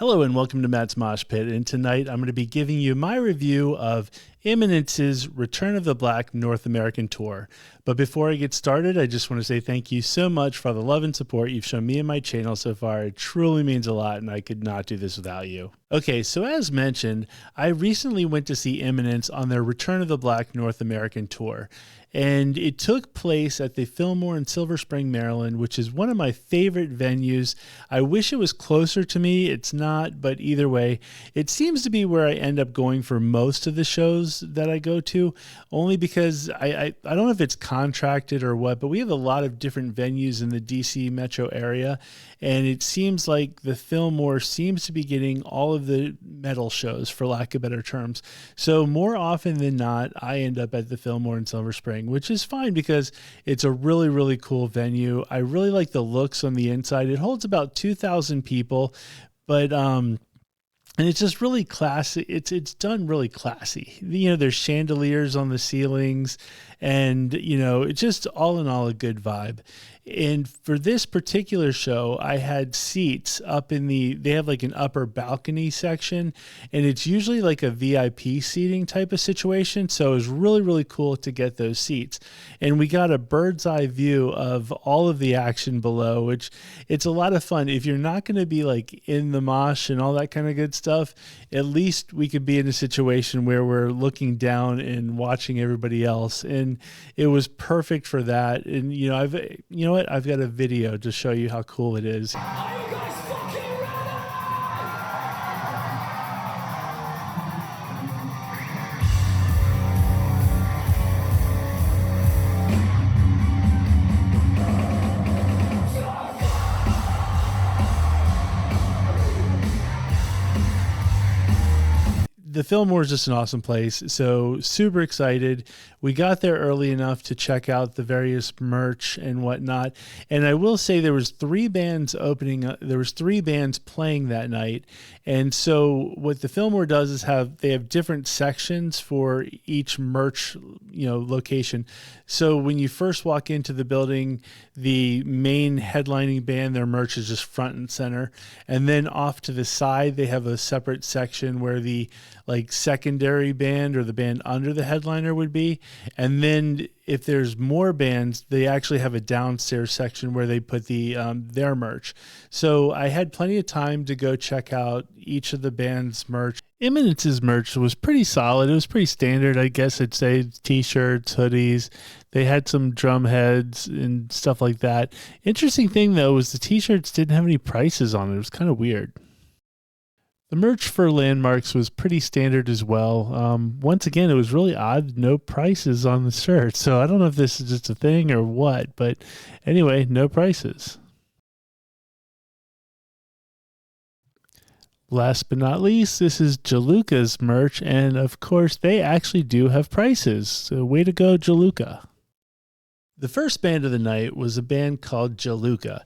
Hello and welcome to Matt's Mosh Pit, and tonight I'm going to be giving you my review of Imminence's Return of the Black North American Tour. But before I get started, I just want to say thank you so much for all the love and support you've shown me and my channel so far. It truly means a lot, and I could not do this without you. Okay, so as mentioned, I recently went to see Imminence on their Return of the Black North American Tour. And it took place at the Fillmore in Silver Spring, Maryland, which is one of my favorite venues. I wish it was closer to me. It's not, but either way, it seems to be where I end up going for most of the shows that I go to, only because I don't know if it's contracted or what, but we have a lot of different venues in the DC metro area, and it seems like the Fillmore seems to be getting all of the metal shows, for lack of better terms. So more often than not, I end up at the Fillmore in Silver Spring, which is fine because it's a really, really cool venue. I really like the looks on the inside. It holds about 2,000 people, but and it's just really classy. It's done really classy. You know, there's chandeliers on the ceilings, and you know, it's just all in all a good vibe. And for this particular show, I had seats up in they have like an upper balcony section, and it's usually like a VIP seating type of situation. So it was really, really cool to get those seats. And we got a bird's eye view of all of the action below, which it's a lot of fun. If you're not going to be like in the mosh and all that kind of good stuff, at least we could be in a situation where we're looking down and watching everybody else. And it was perfect for that. And, you know, I've got a video to show you how cool it is. Are you guys fucking ready? The Fillmore is just an awesome place, so super excited. We got there early enough to check out the various merch and whatnot. And I will say there was 3 bands there was 3 bands playing that night. And so what the Fillmore does is they have different sections for each merch, location. So when you first walk into the building, the main headlining band, their merch is just front and center. And then off to the side, they have a separate section where the secondary band or the band under the headliner would be. And then if there's more bands, they actually have a downstairs section where they put their merch. So I had plenty of time to go check out each of the band's merch. Imminence's merch was pretty solid. It was pretty standard, I guess I'd say. T-shirts, hoodies. They had some drum heads and stuff like that. Interesting thing, though, was the T-shirts didn't have any prices on it. It was kind of weird. The merch for LandmVrks was pretty standard as well. Once again, it was really odd, no prices on the shirt. So I don't know if this is just a thing or what, but anyway, no prices. Last but not least, this is Jiluka's merch, and of course, they actually do have prices. So way to go, Jiluka. The first band of the night was a band called Jiluka.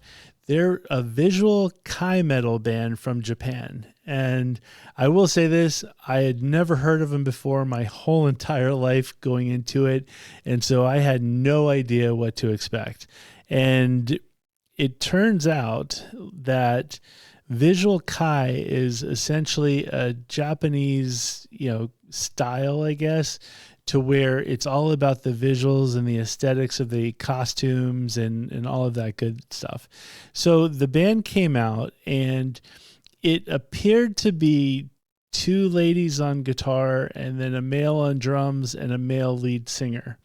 They're a visual Kai metal band from Japan. And I will say this, I had never heard of them before my whole entire life going into it. And so I had no idea what to expect. And it turns out that visual Kai is essentially a Japanese, style, I guess, to where it's all about the visuals and the aesthetics of the costumes and all of that good stuff. So the band came out, and it appeared to be 2 ladies on guitar and then a male on drums and a male lead singer.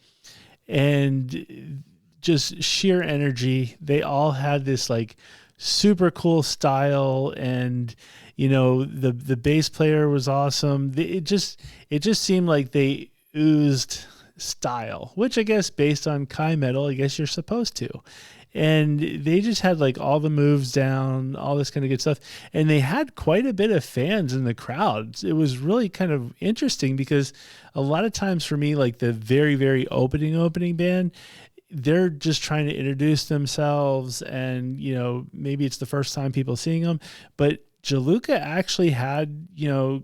And just sheer energy. They all had this super cool style, and the bass player was awesome. It just seemed like they oozed style, which I guess based on Kai metal, I guess you're supposed to. And they just had all the moves down, all this kind of good stuff. And they had quite a bit of fans in the crowd. It was really kind of interesting because a lot of times for me, the very, very opening band, they're just trying to introduce themselves, and maybe it's the first time people seeing them, but Jiluka actually had,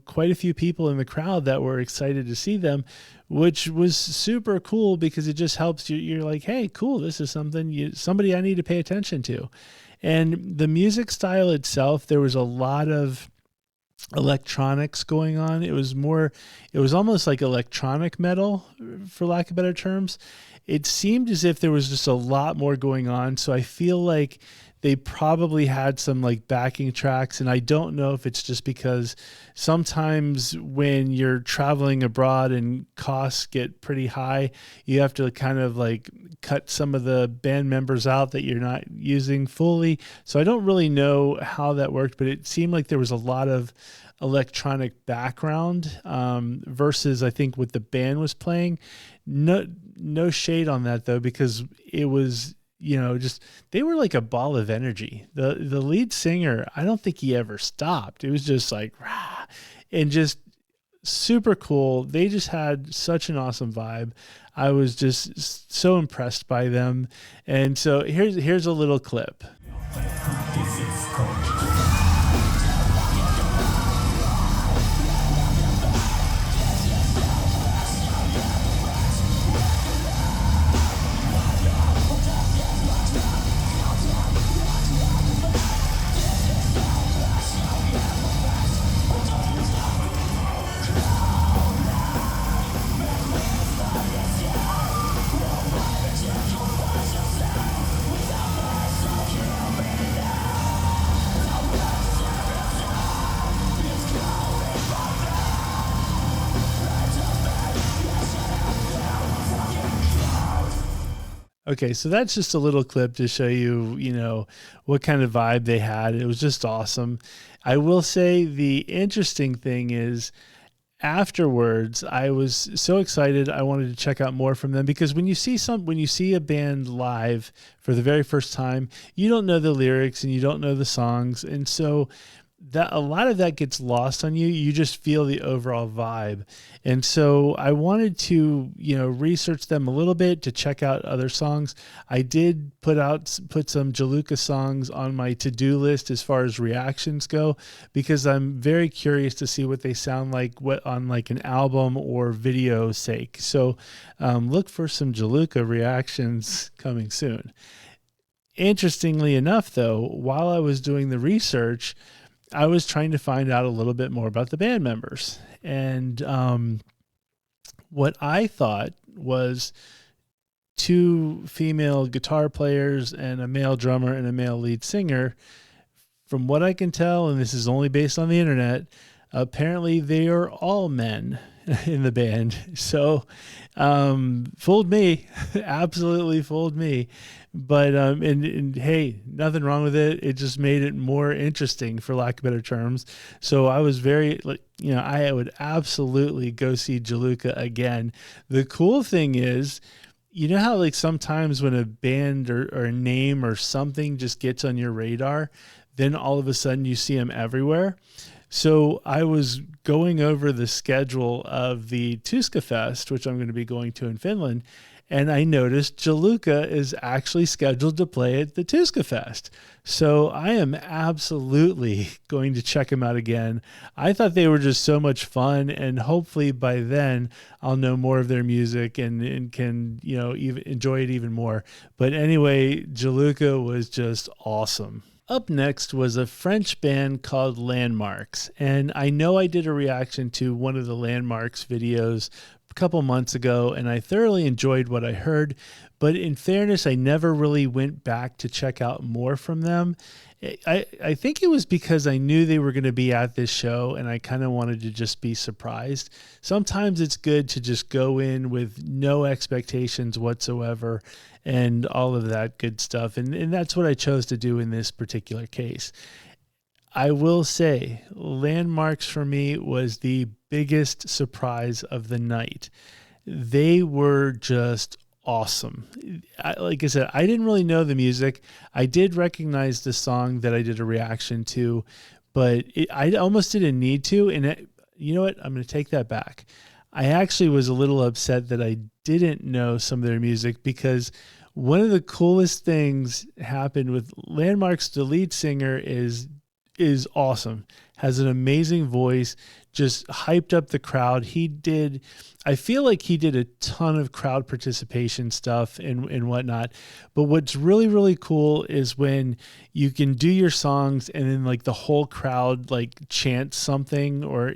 quite a few people in the crowd that were excited to see them, which was super cool because it just helps you. You're like, hey, cool, this is somebody I need to pay attention to. And the music style itself, there was a lot of electronics going on. It was almost like electronic metal, for lack of better terms. It seemed as if there was just a lot more going on. So I feel like they probably had some like backing tracks, and I don't know if it's just because sometimes when you're traveling abroad and costs get pretty high, you have to kind of like cut some of the band members out that you're not using fully. So I don't really know how that worked, but it seemed like there was a lot of electronic background versus I think what the band was playing. No shade on that though, because it was, just they were like a ball of energy. The lead singer, I don't think he ever stopped. It was just like rah, and just super cool. They just had such an awesome vibe. I was just so impressed by them. And so here's a little clip. Okay, so that's just a little clip to show you, what kind of vibe they had. It was just awesome. I will say the interesting thing is afterwards, I was so excited. I wanted to check out more from them because when you see a band live for the very first time, you don't know the lyrics and you don't know the songs. And so that a lot of that gets lost on you. You just feel the overall vibe. And so I wanted to, research them a little bit to check out other songs. I did put some Jiluka songs on my to-do list as far as reactions go, because I'm very curious to see what they sound like on like an album or video sake. So look for some Jiluka reactions coming soon. Interestingly enough, though, while I was doing the research, I was trying to find out a little bit more about the band members. And what I thought was 2 female guitar players and a male drummer and a male lead singer. From what I can tell, and this is only based on the internet, apparently they are all men in the band. So fooled me, absolutely fooled me. But and hey, nothing wrong with it. It just made it more interesting, for lack of better terms. So I was very, I would absolutely go see Jiluka again. The cool thing is, you know how like sometimes when a band or a name or something just gets on your radar, then all of a sudden you see them everywhere. So I was going over the schedule of the Tuska Fest, which I'm going to be going to in Finland, and I noticed Jiluka is actually scheduled to play at the Tuska Fest. So I am absolutely going to check them out again. I thought they were just so much fun, and hopefully by then I'll know more of their music and can, even enjoy it even more. But anyway, Jiluka was just awesome. Up next was a French band called LandmVrks, and I know I did a reaction to one of the LandmVrks videos a couple months ago, and I thoroughly enjoyed what I heard, but in fairness, I never really went back to check out more from them. I think it was because I knew they were going to be at this show, and I kind of wanted to just be surprised. Sometimes it's good to just go in with no expectations whatsoever and all of that good stuff. And that's what I chose to do in this particular case. I will say LandmVrks for me was the biggest surprise of the night. They were just awesome. Like I said, I didn't really know the music. I did recognize the song that I did a reaction to, but I almost didn't need to. And you know what? I'm going to take that back. I actually was a little upset that I didn't know some of their music, because one of the coolest things happened with LandmVrks. The lead singer is awesome, has an amazing voice, just hyped up the crowd. I feel like he did a ton of crowd participation stuff and whatnot. But what's really, really cool is when you can do your songs and then like the whole crowd like chants something or,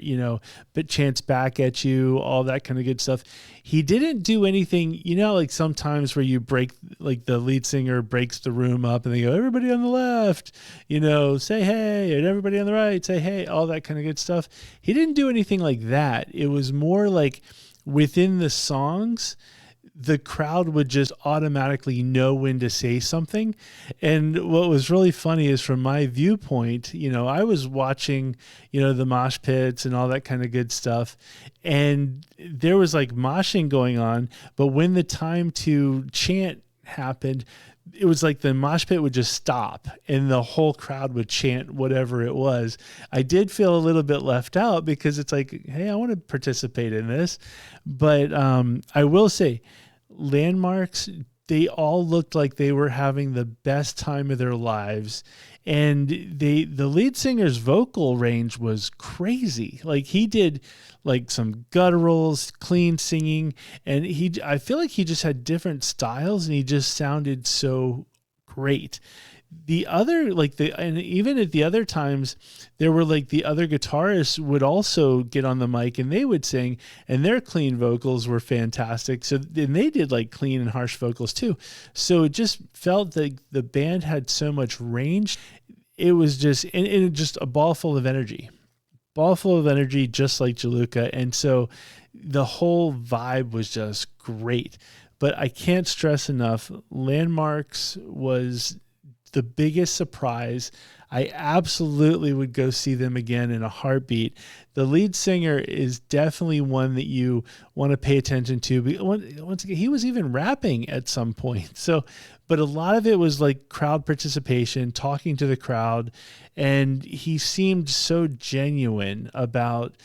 but chants back at you, all that kind of good stuff. He didn't do anything, like sometimes where you break, like the lead singer breaks the room up and they go, everybody on the left, say hey, and everybody on the right, say hey, all that kind of good stuff. He didn't do anything like that. It was more like within the songs, the crowd would just automatically know when to say something. And what was really funny is from my viewpoint, I was watching, the mosh pits and all that kind of good stuff. And there was like moshing going on, but when the time to chant happened, it was like the mosh pit would just stop and the whole crowd would chant whatever it was. I did feel a little bit left out because it's like, hey, I want to participate in this. But I will say, LandmVrks, they all looked like they were having the best time of their lives. And the lead singer's vocal range was crazy. Like he did like some gutturals, clean singing, and I feel like he just had different styles and he just sounded so great. And even at the other times, there were like the other guitarists would also get on the mic and they would sing, and their clean vocals were fantastic. So, and they did like clean and harsh vocals too. So it just felt like the band had so much range. It was just, and just a ball full of energy, just like Jiluka. And so the whole vibe was just great. But I can't stress enough, LandmVrks was the biggest surprise. I absolutely would go see them again in a heartbeat. The lead singer is definitely one that you want to pay attention to. Once again, he was even rapping at some point. So, but a lot of it was like crowd participation, talking to the crowd, and he seemed so genuine about,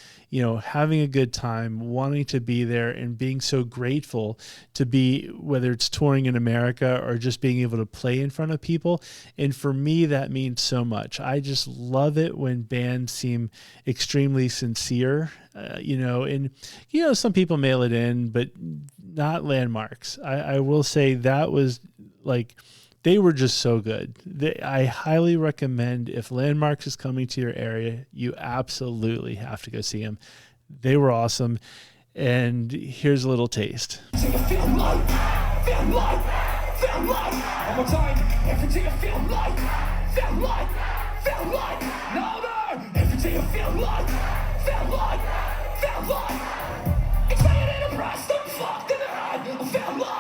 having a good time, wanting to be there, and being so grateful to be, whether it's touring in America or just being able to play in front of people. And for me, that means so much. I just love it when bands seem extremely sincere, and, some people mail it in, but not LandmVrks. I will say that was like, they were just so good. I highly recommend, if LandmVrks is coming to your area, you absolutely have to go see them. They were awesome. And here's a little taste. Everything you feel like, feel like. One more time. Everything you feel like, feel like. Louder. Everything you feel like, feel like. Excited and impressed, I'm fucked in the head. I feel like.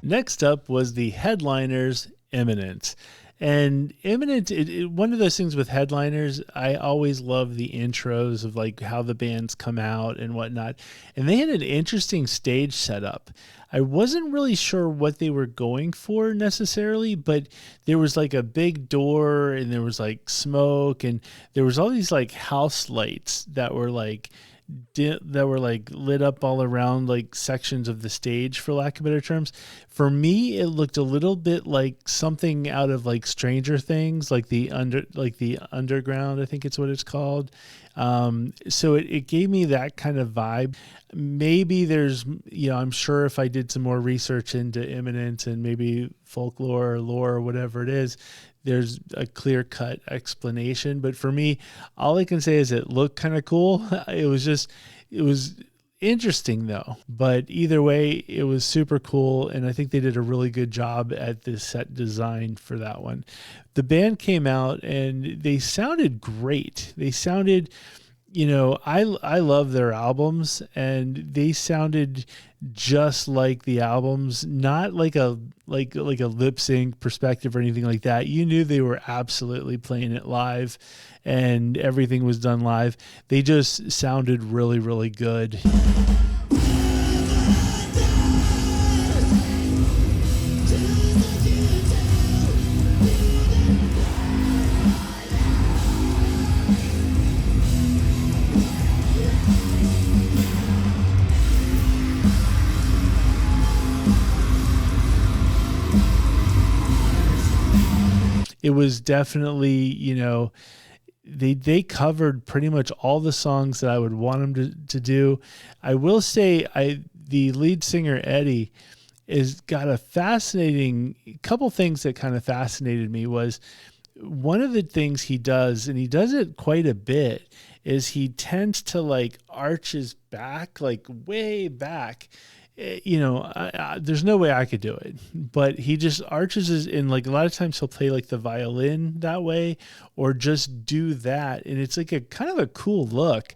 Next up was the headliners, Imminence. And Imminence, one of those things with headliners, I always love the intros of like how the bands come out and whatnot. And they had an interesting stage setup. I wasn't really sure what they were going for necessarily, but there was like a big door and there was like smoke and there was all these like house lights that were like lit up all around like sections of the stage, for lack of better terms. For me, it looked a little bit like something out of like Stranger Things, like the underground, I think it's what it's called. So it gave me that kind of vibe. Maybe there's, I'm sure if I did some more research into Imminence and maybe folklore or lore or whatever it is, there's a clear-cut explanation. But for me, all I can say is it looked kind of cool. It was interesting though. But either way, it was super cool, and I think they did a really good job at the set design for that one. The band came out and they sounded great. They sounded I love their albums, and they sounded just like the albums, not like a lip sync perspective or anything like that. You knew they were absolutely playing it live, and everything was done live. They just sounded really, really good. It was definitely, they covered pretty much all the songs that I would want them to do. I will say the lead singer, Eddie, is got a fascinating couple things that kind of fascinated me. Was one of the things he does, and he does it quite a bit, is he tends to like arch his back, like way back. There's no way I could do it, but he just arches his, and like a lot of times he'll play like the violin that way, or just do that. And it's like a kind of a cool look.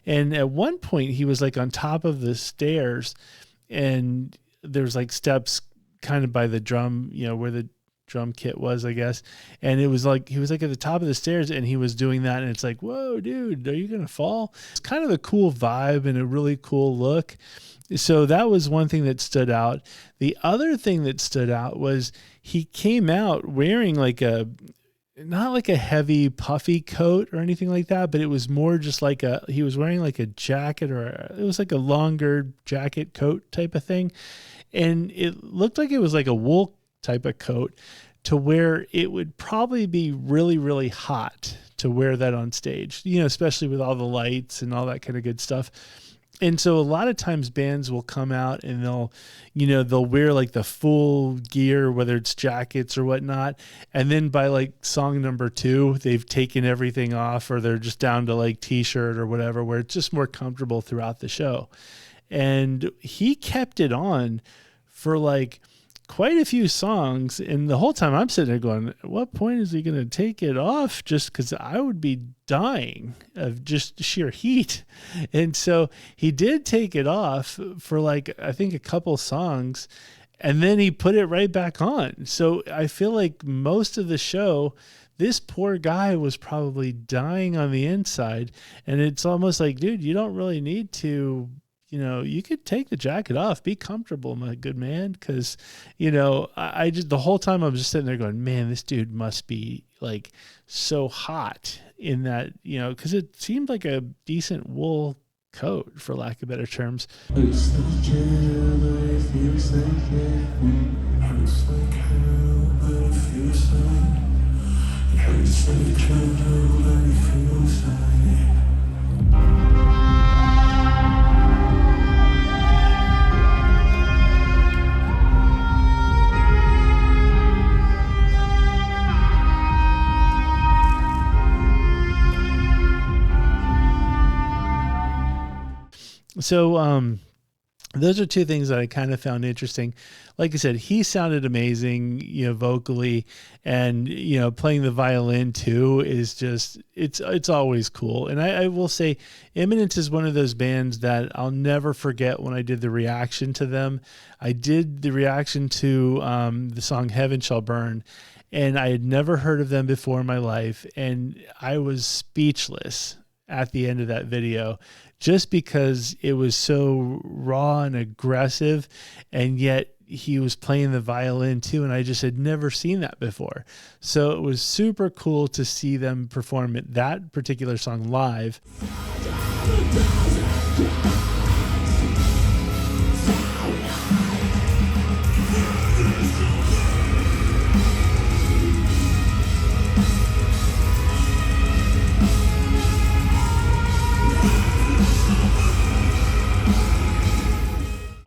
And at one point he was like on top of the stairs, and there's like steps kind of by the drum, where the drum kit was, I guess. And it was like, he was like at the top of the stairs and he was doing that. And it's like, whoa, dude, are you going to fall? It's kind of a cool vibe and a really cool look. So that was one thing that stood out. The other thing that stood out was he came out wearing like not like a heavy puffy coat or anything like that, but it was more just like he was wearing like a jacket, or it was like a longer jacket coat type of thing. And it looked like it was like a wool type of coat, to where it would probably be really, really hot to wear that on stage, especially with all the lights and all that kind of good stuff. And so a lot of times bands will come out and they'll wear like the full gear, whether it's jackets or whatnot. And then by like song number 2, they've taken everything off, or they're just down to like t-shirt or whatever, where it's just more comfortable throughout the show. And he kept it on for like quite a few songs, and the whole time I'm sitting there going, at what point is he going to take it off? Just because I would be dying of just sheer heat. And so he did take it off for like, I think a couple songs, and then he put it right back on. So I feel like most of the show, this poor guy was probably dying on the inside. And it's almost like, dude, you don't really need to, you could take the jacket off, be comfortable, my good man. Cause I just, the whole time I was just sitting there going, man, this dude must be like so hot in that, cause it seemed like a decent wool coat, for lack of better terms. So those are two things that I kind of found interesting. Like I said, he sounded amazing, vocally, and playing the violin too is just, it's always cool. And I will say, Imminence is one of those bands that I'll never forget. When I did the reaction to them, I did the reaction to the song Heaven Shall Burn, and I had never heard of them before in my life, and I was speechless at the end of that video, just because it was so raw and aggressive, and yet he was playing the violin too, and I just had never seen that before. So it was super cool to see them perform that particular song live.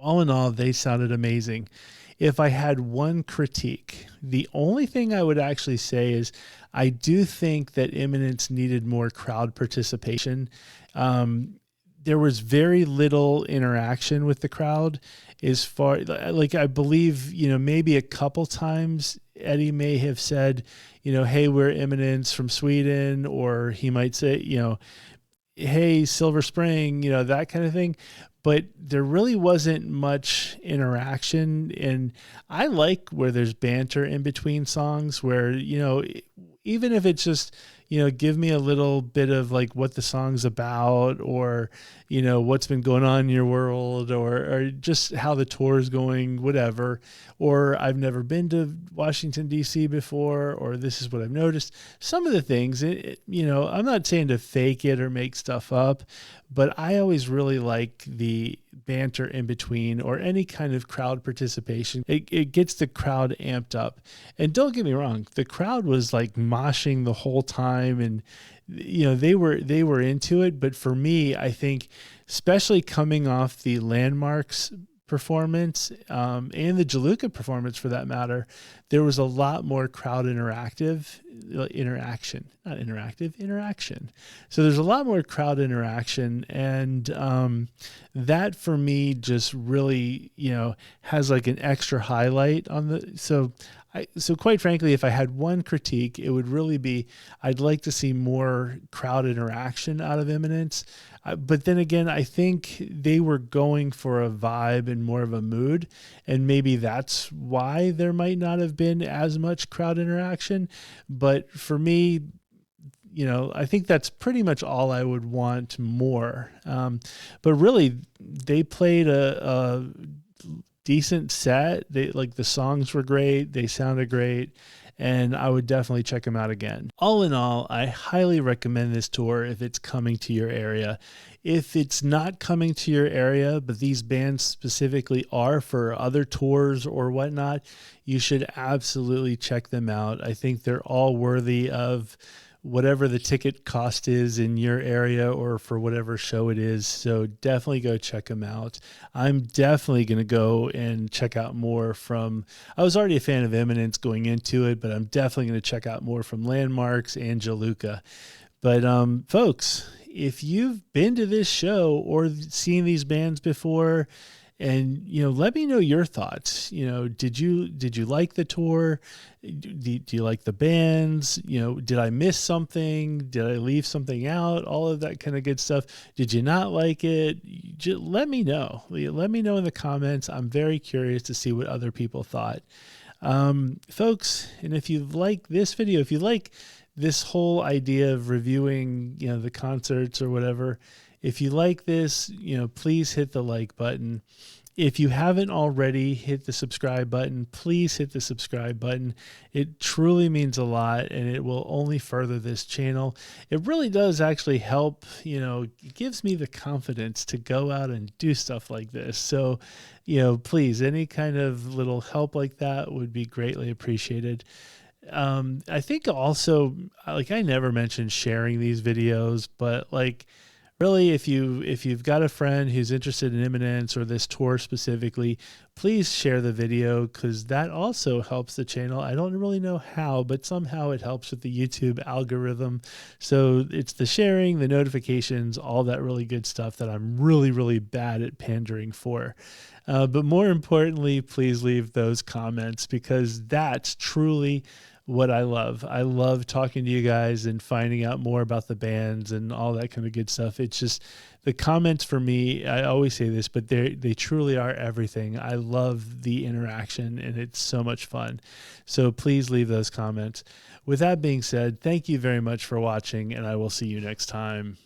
All in all, they sounded amazing. If I had one critique, the only thing I would actually say is I do think that Imminence needed more crowd participation. there was very little interaction with the crowd as far, like, I believe, maybe a couple times Eddie may have said, hey, we're Imminence from Sweden, or he might say, hey, Silver Spring, that kind of thing. But there really wasn't much interaction. And I like where there's banter in between songs where, even if it's just, give me a little bit of like what the song's about, or, what's been going on in your world, or just how the tour is going, whatever. Or I've never been to Washington, D.C. before, or this is what I've noticed. Some of the things, I'm not saying to fake it or make stuff up, but I always really like the banter in between, or any kind of crowd participation. It gets the crowd amped up. And don't get me wrong, the crowd was like moshing the whole time, and they were into it. But for me, I think, especially coming off the LandmVrks performance, and the Jiluka performance for that matter, there was a lot more crowd interaction. So there's a lot more crowd interaction, and that for me just really, has like an extra highlight on the, so quite frankly, if I had one critique, it would really be, I'd like to see more crowd interaction out of Imminence. But then again, I think they were going for a vibe and more of a mood, and maybe that's why there might not have been as much crowd interaction. But for me, I think that's pretty much all I would want more. But really, they played a decent set. The songs were great. They sounded great. And I would definitely check them out again. All in all, I highly recommend this tour if it's coming to your area. If it's not coming to your area, but these bands specifically are for other tours or whatnot, you should absolutely check them out. I think they're all worthy of whatever the ticket cost is in your area, or for whatever show it is. So definitely go check them out. I'm definitely going to go and check out more from, I was already a fan of Imminence going into it, but I'm definitely going to check out more from LandmVrks and Jiluka. But folks, if you've been to this show or seen these bands before, and, let me know your thoughts. Did you like the tour? Do you like the bands? Did I miss something? Did I leave something out? All of that kind of good stuff. Did you not like it? Let me know. Let me know in the comments. I'm very curious to see what other people thought. Folks, and if you like this video, if you like this whole idea of reviewing, the concerts or whatever, if you like this, please hit the like button. If you haven't already hit the subscribe button, please hit the subscribe button. It truly means a lot, and it will only further this channel. It really does actually help, it gives me the confidence to go out and do stuff like this. So, please, any kind of little help like that would be greatly appreciated. I think also, I never mentioned sharing these videos, but really, if you've got a friend who's interested in Imminence or this tour specifically, please share the video, because that also helps the channel. I don't really know how, but somehow it helps with the YouTube algorithm. So it's the sharing, the notifications, all that really good stuff that I'm really, really bad at pandering for. But more importantly, please leave those comments, because that's truly what I love. I love talking to you guys and finding out more about the bands and all that kind of good stuff. It's just the comments for me, I always say this, but they truly are everything. I love the interaction, and it's so much fun. So please leave those comments. With that being said, thank you very much for watching, and I will see you next time.